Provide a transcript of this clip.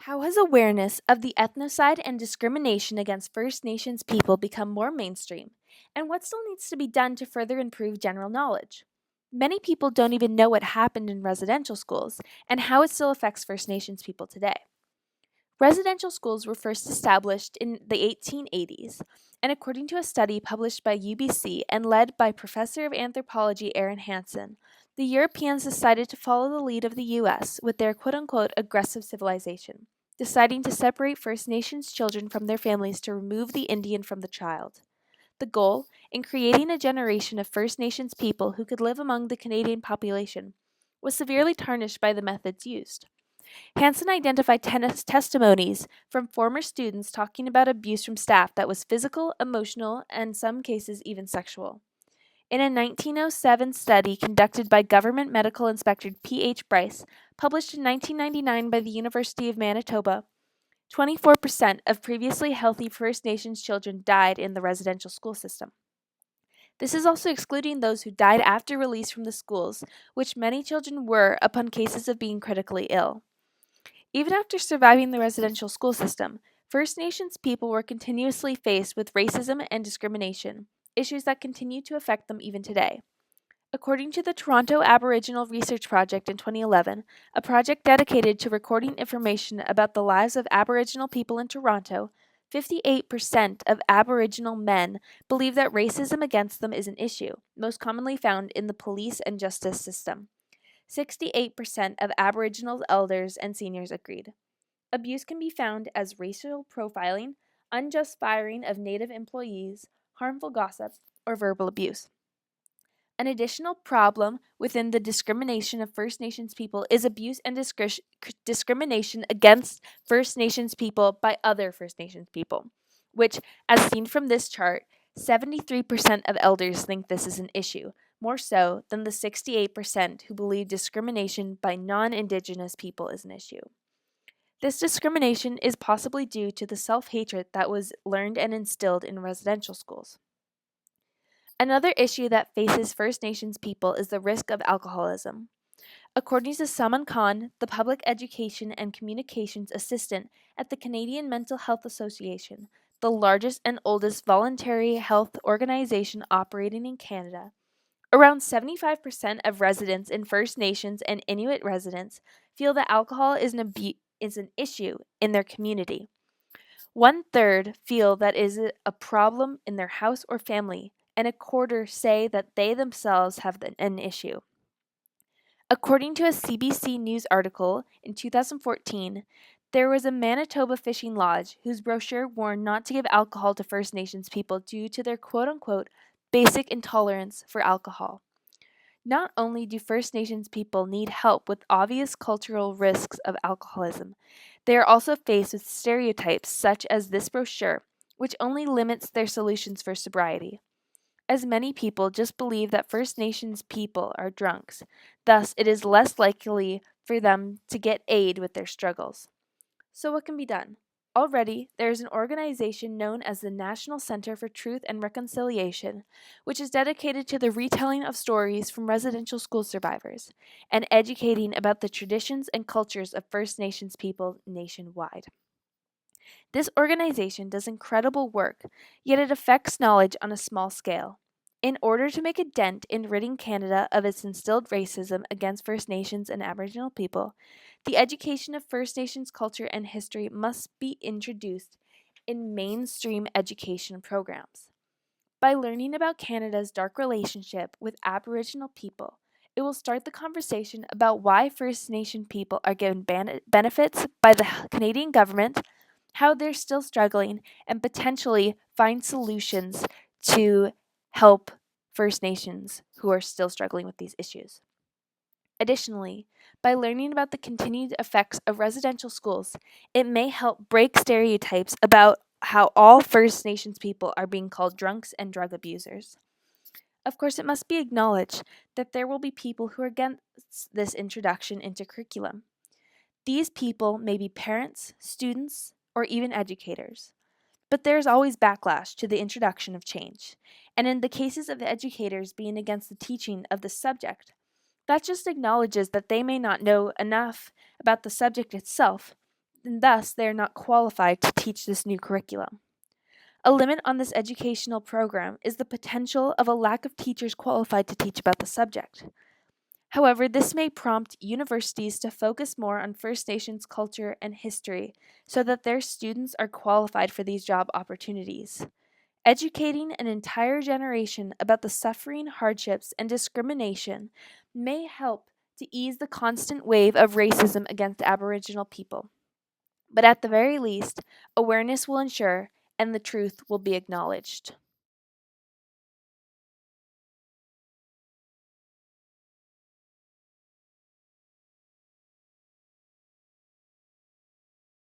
How has awareness of the ethnocide and discrimination against First Nations people become more mainstream? And what still needs to be done to further improve general knowledge? Many people don't even know what happened in residential schools and how it still affects First Nations people today. Residential schools were first established in the 1880s, and according to a study published by UBC and led by Professor of Anthropology Aaron Hansen, the Europeans decided to follow the lead of the US with their quote unquote aggressive civilization, deciding to separate First Nations children from their families to remove the Indian from the child. The goal, in creating a generation of First Nations people who could live among the Canadian population, was severely tarnished by the methods used. Hansen identified testimonies from former students talking about abuse from staff that was physical, emotional, and in some cases even sexual. In a 1907 study conducted by Government Medical Inspector P.H. Bryce, published in 1999 by the University of Manitoba, 24% of previously healthy First Nations children died in the residential school system. This is also excluding those who died after release from the schools, which many children were upon cases of being critically ill. Even after surviving the residential school system, First Nations people were continuously faced with racism and discrimination, issues that continue to affect them even today. According to the Toronto Aboriginal Research Project in 2011, a project dedicated to recording information about the lives of Aboriginal people in Toronto, 58% of Aboriginal men believe that racism against them is an issue, most commonly found in the police and justice system. 68% of Aboriginal elders and seniors agreed. Abuse can be found as racial profiling, unjust firing of Native employees, harmful gossip, or verbal abuse. An additional problem within the discrimination of First Nations people is abuse and discrimination against First Nations people by other First Nations people, which, as seen from this chart, 73% of elders think this is an issue, more so than the 68% who believe discrimination by non Indigenous people is an issue. This discrimination is possibly due to the self hatred that was learned and instilled in residential schools. Another issue that faces First Nations people is the risk of alcoholism. According to Salman Khan, the Public Education and Communications Assistant at the Canadian Mental Health Association, the largest and oldest voluntary health organization operating in Canada, around 75% of residents in First Nations and Inuit residents feel that alcohol is an issue in their community. One third feel that is a problem in their house or family, and a quarter say that they themselves have an issue. According to a CBC News article in 2014, there was a Manitoba fishing lodge whose brochure warned not to give alcohol to First Nations people due to their quote unquote basic intolerance for alcohol. Not only do First Nations people need help with obvious cultural risks of alcoholism, they are also faced with stereotypes such as this brochure, which only limits their solutions for sobriety. As many people just believe that First Nations people are drunks, thus, it is less likely for them to get aid with their struggles. So, what can be done? Already, there is an organization known as the National Center for Truth and Reconciliation, which is dedicated to the retelling of stories from residential school survivors and educating about the traditions and cultures of First Nations people nationwide. This organization does incredible work, yet it affects knowledge on a small scale. In order to make a dent in ridding Canada of its instilled racism against First Nations and Aboriginal people, the education of First Nations culture and history must be introduced in mainstream education programs. By learning about Canada's dark relationship with Aboriginal people, it will start the conversation about why First Nation people are given benefits by the Canadian government, how they're still struggling, and potentially find solutions to help First Nations who are still struggling with these issues. Additionally, by learning about the continued effects of residential schools, it may help break stereotypes about how all First Nations people are being called drunks and drug abusers. Of course, it must be acknowledged that there will be people who are against this introduction into curriculum. These people may be parents, students, or even educators. But there's always backlash to the introduction of change, and in the cases of educators being against the teaching of the subject, that just acknowledges that they may not know enough about the subject itself, and thus they are not qualified to teach this new curriculum. A limit on this educational program is the potential of a lack of teachers qualified to teach about the subject. However, this may prompt universities to focus more on First Nations culture and history so that their students are qualified for these job opportunities. Educating an entire generation about the suffering, hardships, and discrimination may help to ease the constant wave of racism against Aboriginal people. But at the very least, awareness will ensure and the truth will be acknowledged.